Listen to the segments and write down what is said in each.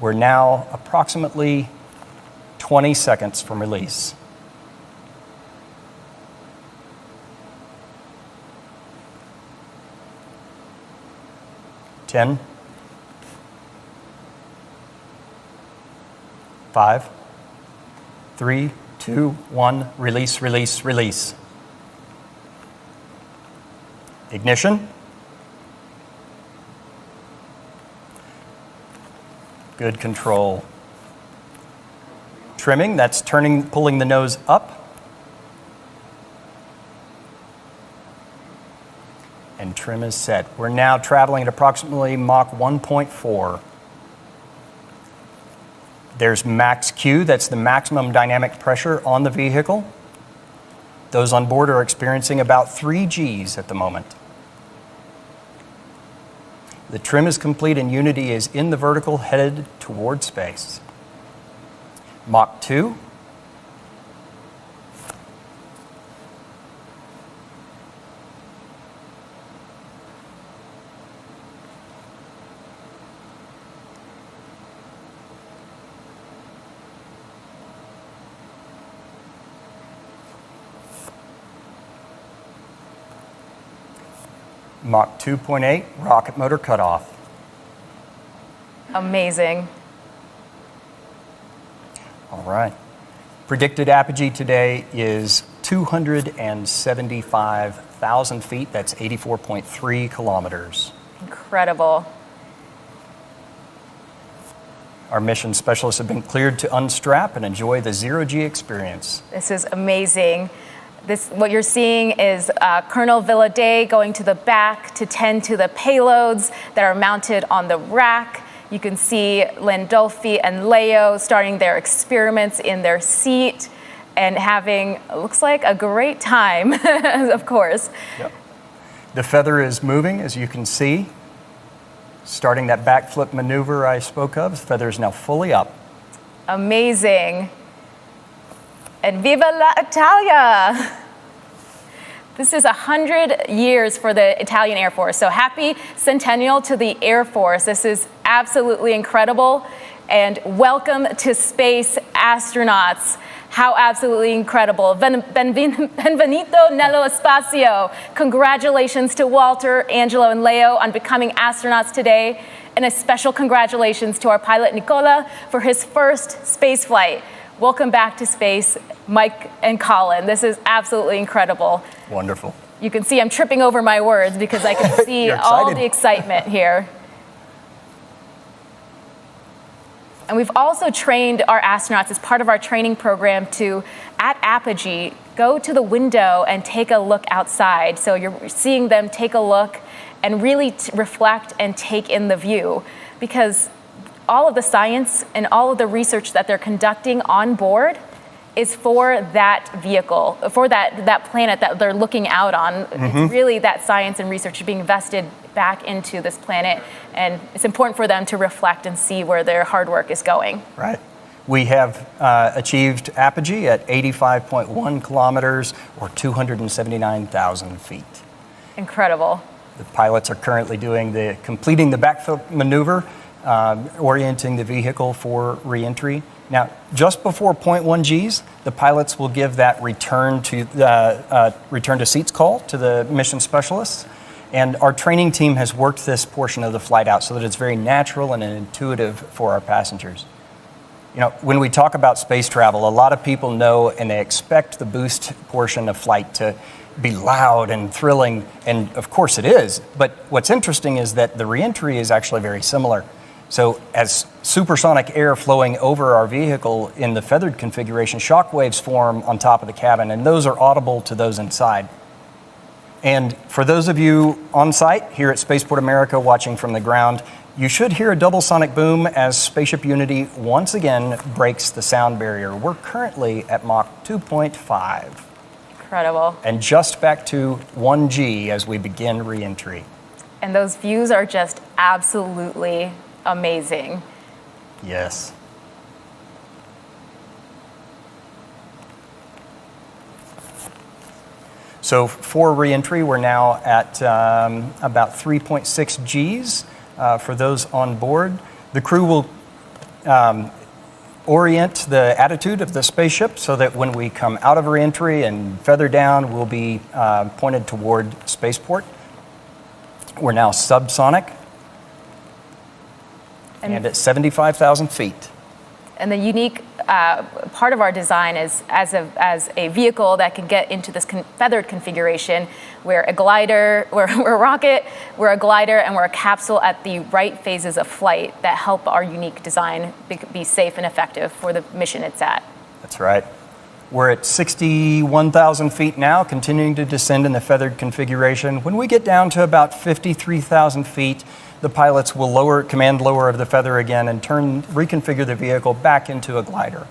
We're now approximately 20 seconds from release. 10, 5, 3, 2, 1, release, release, release. Ignition. Good control. Trimming, that's pulling the nose up. And trim is set. We're now traveling at approximately Mach 1.4. There's max Q, that's the maximum dynamic pressure on the vehicle. Those on board are experiencing about 3 Gs at the moment. The trim is complete and Unity is in the vertical, headed toward space. Mach 2. Mach 2.8, rocket motor cutoff. Amazing. All right. Predicted apogee today is 275,000 feet. That's 84.3 kilometers. Incredible. Our mission specialists have been cleared to unstrap and enjoy the zero-G experience. This is amazing. What you're seeing is Colonel Villadei going to the back to tend to the payloads that are mounted on the rack. You can see Landolfi and Leo starting their experiments in their seat and having, looks like, a great time, of course. Yep. The feather is moving, as you can see. Starting that backflip maneuver I spoke of. The feather is now fully up. Amazing. And Viva la Italia! This is 100 years for the Italian Air Force. So happy centennial to the Air Force. This is absolutely incredible. And welcome to space, astronauts. How absolutely incredible. Benvenuto nello spazio. Congratulations to Walter, Angelo, and Leo on becoming astronauts today. And a special congratulations to our pilot, Nicola, for his first space flight. Welcome back to space, Mike and Colin. This is absolutely incredible. Wonderful. You can see I'm tripping over my words because I can see all the excitement here. And we've also trained our astronauts as part of our training program to, at apogee, go to the window and take a look outside. So you're seeing them take a look and really reflect and take in the view, because all of the science and all of the research that they're conducting on board is for that vehicle, for that planet that they're looking out on. Mm-hmm. It's really that science and research being invested back into this planet, and it's important for them to reflect and see where their hard work is going. Right. We have achieved apogee at 85.1 kilometers or 279,000 feet. Incredible. The pilots are currently completing the backflip maneuver, orienting the vehicle for re-entry. Now, just before 0.1 Gs, the pilots will give that return to seats call to the mission specialists. And our training team has worked this portion of the flight out so that it's very natural and intuitive for our passengers. You know, when we talk about space travel, a lot of people know and they expect the boost portion of flight to be loud and thrilling, and of course it is. But what's interesting is that the re-entry is actually very similar. So as supersonic air flowing over our vehicle in the feathered configuration, shock waves form on top of the cabin, and those are audible to those inside. And for those of you on site here at Spaceport America watching from the ground, you should hear a double sonic boom as Spaceship Unity once again breaks the sound barrier. We're currently at Mach 2.5. Incredible. And just back to 1 G as we begin re-entry. And those views are just absolutely amazing. Yes. So for re-entry, we're now at about 3.6 Gs for those on board. The crew will orient the attitude of the spaceship so that when we come out of reentry and feather down, we'll be pointed toward spaceport. We're now subsonic and at 75,000 feet. And the unique part of our design is as a vehicle that can get into this feathered configuration. We're a glider, we're a rocket, we're a glider, and we're a capsule at the right phases of flight that help our unique design be safe and effective for the mission it's at. That's right. We're at 61,000 feet now, continuing to descend in the feathered configuration. When we get down to about 53,000 feet, the pilots will command lower of the feather again and reconfigure the vehicle back into a glider.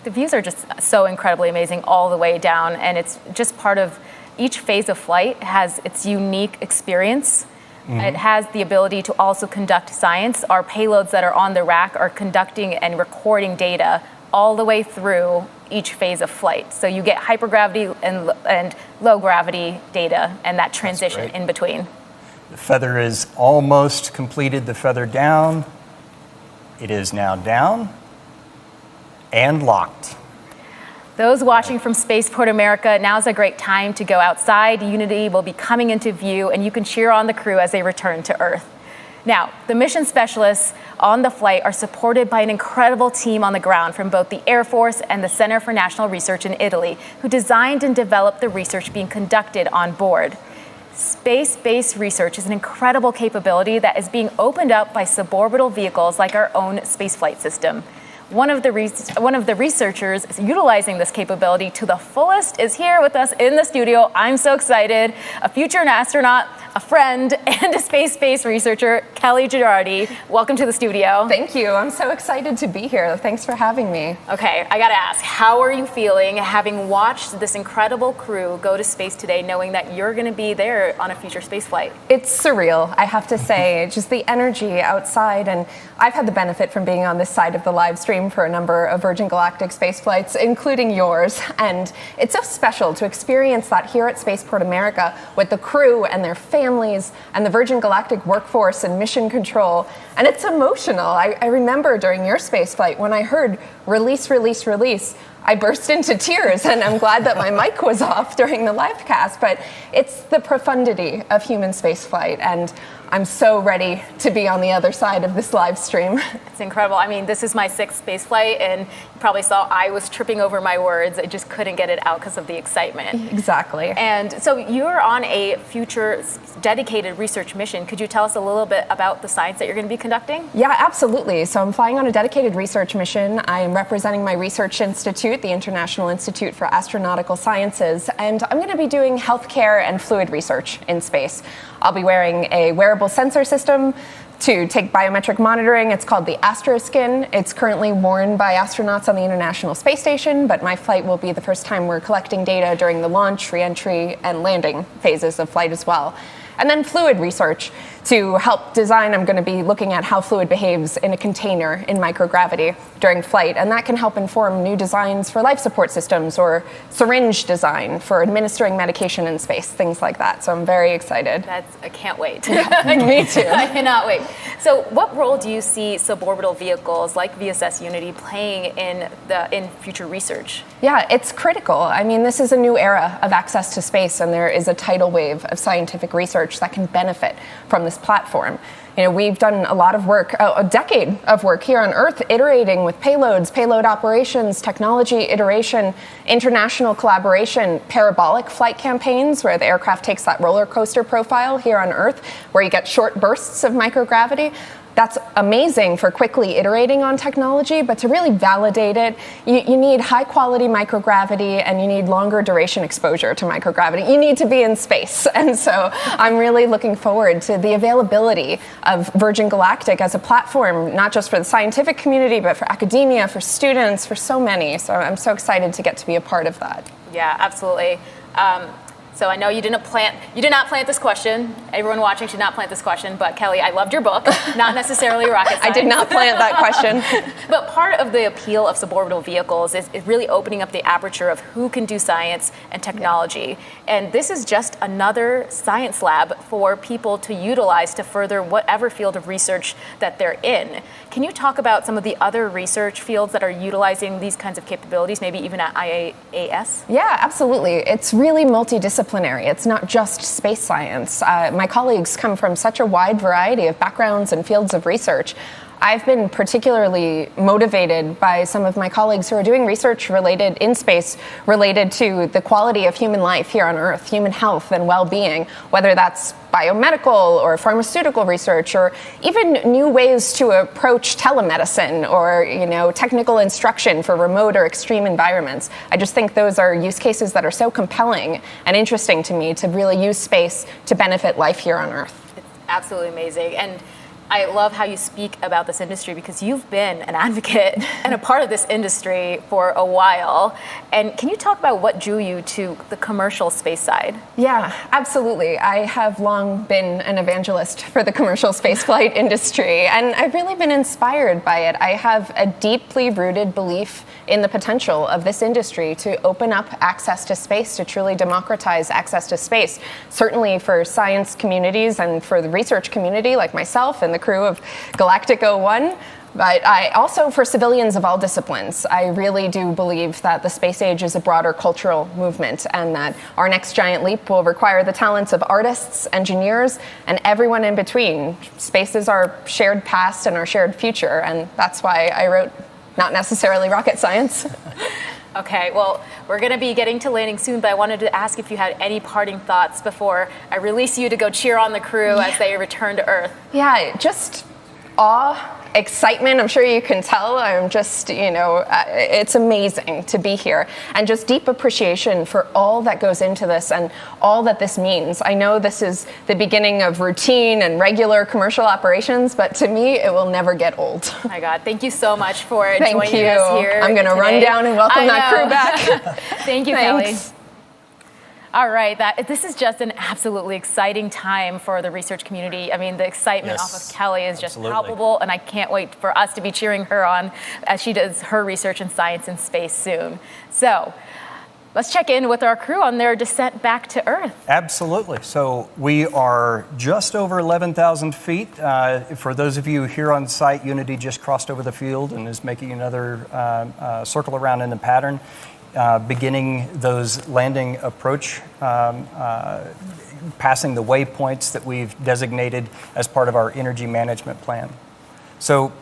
The views are just so incredibly amazing all the way down, and it's just part of each phase of flight has its unique experience. Mm-hmm. It has the ability to also conduct science. Our payloads that are on the rack are conducting and recording data all the way through each phase of flight. So you get hypergravity and low gravity data and that transition in between. The feather is almost completed. The feather down. It is now down and locked. Those watching from Spaceport America, now's a great time to go outside. Unity will be coming into view and you can cheer on the crew as they return to Earth. Now, the mission specialists on the flight are supported by an incredible team on the ground from both the Air Force and the Center for National Research in Italy, who designed and developed the research being conducted on board. Space-based research is an incredible capability that is being opened up by suborbital vehicles like our own spaceflight system. One of the researchers utilizing this capability to the fullest is here with us in the studio. I'm so excited. A future astronaut, a friend, and a space-based researcher, Kelly Girardi. Welcome to the studio. Thank you. I'm so excited to be here. Thanks for having me. Okay, I gotta ask, how are you feeling having watched this incredible crew go to space today, knowing that you're gonna be there on a future space flight? It's surreal, I have to say. Just the energy outside, and I've had the benefit from being on this side of the live stream for a number of Virgin Galactic space flights, including yours. And it's so special to experience that here at Spaceport America with the crew and their families and the Virgin Galactic workforce and mission control. And it's emotional. I remember during your space flight when I heard release, release, release, I burst into tears, and I'm glad that my mic was off during the live cast. But it's the profundity of human spaceflight, and I'm so ready to be on the other side of this live stream. It's incredible. I mean, this is my 6th space flight, and you probably saw I was tripping over my words. I just couldn't get it out because of the excitement. Exactly. And so you're on a future dedicated research mission. Could you tell us a little bit about the science that you're going to be conducting? Yeah, absolutely. So I'm flying on a dedicated research mission. I am representing my research institute, the International Institute for Astronautical Sciences, and I'm going to be doing healthcare and fluid research in space. I'll be wearing a wearable sensor system to take biometric monitoring. It's called the Astroskin. It's currently worn by astronauts on the International Space Station, but my flight will be the first time we're collecting data during the launch, re-entry, and landing phases of flight as well. And then fluid research. To help design, I'm going to be looking at how fluid behaves in a container in microgravity during flight, and that can help inform new designs for life support systems or syringe design for administering medication in space, things like that. So I'm very excited. I can't wait. Me too. I cannot wait. So what role do you see suborbital vehicles like VSS Unity playing in future research? Yeah, it's critical. I mean, this is a new era of access to space, and there is a tidal wave of scientific research that can benefit from this platform. You know, we've done a lot of work, a decade of work here on Earth, iterating with payloads, payload operations, technology iteration, international collaboration, parabolic flight campaigns where the aircraft takes that roller coaster profile here on Earth, where you get short bursts of microgravity. That's amazing for quickly iterating on technology, but to really validate it, you need high quality microgravity and you need longer duration exposure to microgravity. You need to be in space. And so I'm really looking forward to the availability of Virgin Galactic as a platform, not just for the scientific community, but for academia, for students, for so many. So I'm so excited to get to be a part of that. Yeah, absolutely. So I know you did not plant this question. Everyone watching should not plant this question, but Kelly, I loved your book, not necessarily rocket science. I did not plant that question. But part of the appeal of suborbital vehicles is really opening up the aperture of who can do science and technology. And this is just another science lab for people to utilize to further whatever field of research that they're in. Can you talk about some of the other research fields that are utilizing these kinds of capabilities, maybe even at IAS? Yeah, absolutely. It's really multidisciplinary. It's not just space science. My colleagues come from such a wide variety of backgrounds and fields of research. I've been particularly motivated by some of my colleagues who are doing research related in space, related to the quality of human life here on Earth, human health and well-being, whether that's biomedical or pharmaceutical research, or even new ways to approach telemedicine or, technical instruction for remote or extreme environments. I just think those are use cases that are so compelling and interesting to me to really use space to benefit life here on Earth. It's absolutely amazing. And I love how you speak about this industry because you've been an advocate and a part of this industry for a while. And can you talk about what drew you to the commercial space side? Yeah, absolutely. I have long been an evangelist for the commercial spaceflight industry, and I've really been inspired by it. I have a deeply rooted belief in the potential of this industry to open up access to space, to truly democratize access to space, certainly for science communities and for the research community like myself and the crew of Galactic 01, but also for civilians of all disciplines. I really do believe that the space age is a broader cultural movement and that our next giant leap will require the talents of artists, engineers, and everyone in between. Space is our shared past and our shared future, and that's why I wrote not necessarily rocket science. Okay, well, we're going to be getting to landing soon, but I wanted to ask if you had any parting thoughts before I release you to go cheer on the crew as they return to Earth. Yeah, just awe, excitement. I'm sure you can tell. I'm just, it's amazing to be here. And just deep appreciation for all that goes into this and all that this means. I know this is the beginning of routine and regular commercial operations, but to me, it will never get old. Oh my God, thank you so much for joining us here. I'm going to run down and welcome that crew back. Thank you, Thanks. Kelly. All right, this is just an absolutely exciting time for the research community. I mean, the excitement off of Kelly is just palpable, and I can't wait for us to be cheering her on as she does her research in science and space soon. So let's check in with our crew on their descent back to Earth. Absolutely. So we are just over 11,000 feet. For those of you here on site, Unity just crossed over the field and is making another circle around in the pattern. Beginning those landing approach, passing the waypoints that we've designated as part of our energy management plan. So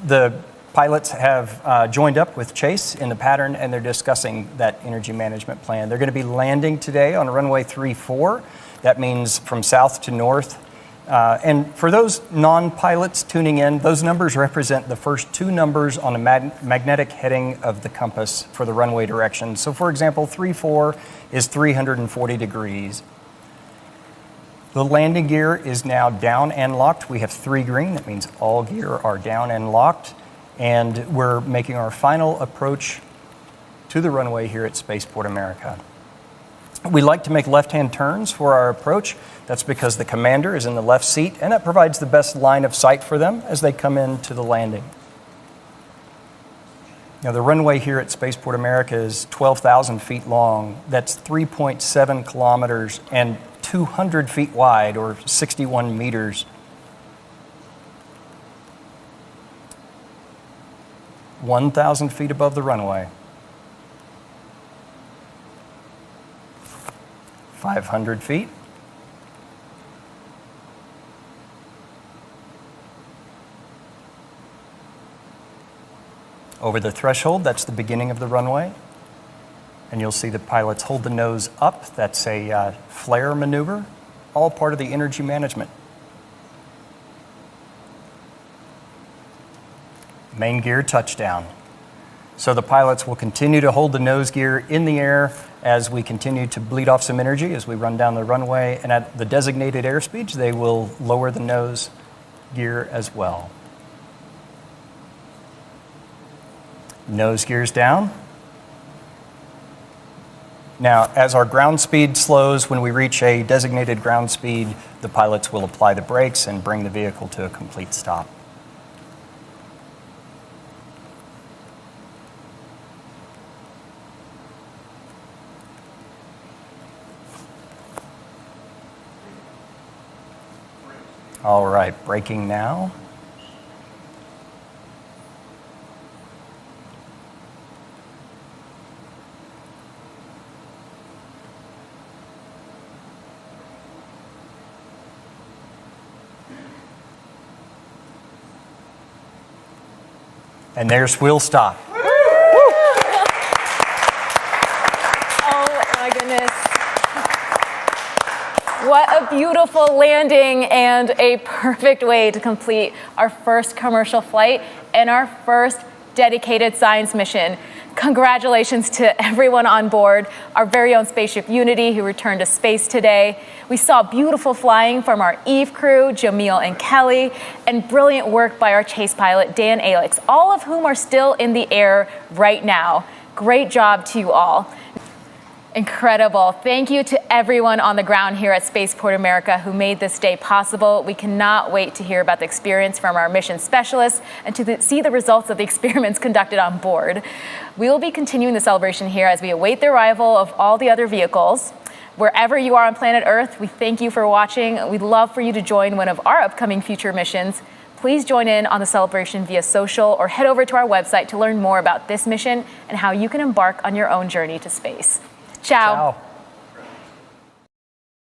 the pilots have joined up with Chase in the pattern, and they're discussing that energy management plan. They're going to be landing today on runway 34. That means from south to north. And for those non-pilots tuning in, those numbers represent the first two numbers on a magnetic heading of the compass for the runway direction. So for example, 34 is 340 degrees. The landing gear is now down and locked. We have 3 green. That means all gear are down and locked. And we're making our final approach to the runway here at Spaceport America. We like to make left-hand turns for our approach. That's because the commander is in the left seat, and that provides the best line of sight for them as they come into the landing. Now, the runway here at Spaceport America is 12,000 feet long. That's 3.7 kilometers and 200 feet wide, or 61 meters. (1,000 feet above the runway. 500 feet. Over the threshold, that's the beginning of the runway. And you'll see the pilots hold the nose up. That's a flare maneuver, all part of the energy management. Main gear touchdown. So the pilots will continue to hold the nose gear in the air as we continue to bleed off some energy as we run down the runway. And at the designated airspeeds, they will lower the nose gear as well. Nose gear's down. Now, as our ground speed slows, when we reach a designated ground speed, the pilots will apply the brakes and bring the vehicle to a complete stop. All right, braking now. And there's wheel stop. Oh my goodness. What a beautiful landing and a perfect way to complete our first commercial flight and our first dedicated science mission. Congratulations to everyone on board, our very own spaceship Unity, who returned to space today. We saw beautiful flying from our Eve crew, Jamil and Kelly, and brilliant work by our chase pilot, Dan Alex, all of whom are still in the air right now. Great job to you all. Incredible. Thank you to everyone on the ground here at Spaceport America who made this day possible. We cannot wait to hear about the experience from our mission specialists and to see the results of the experiments conducted on board. We will be continuing the celebration here as we await the arrival of all the other vehicles. Wherever you are on planet Earth, we thank you for watching. We'd love for you to join one of our upcoming future missions. Please join in on the celebration via social or head over to our website to learn more about this mission and how you can embark on your own journey to space. Ciao. Ciao.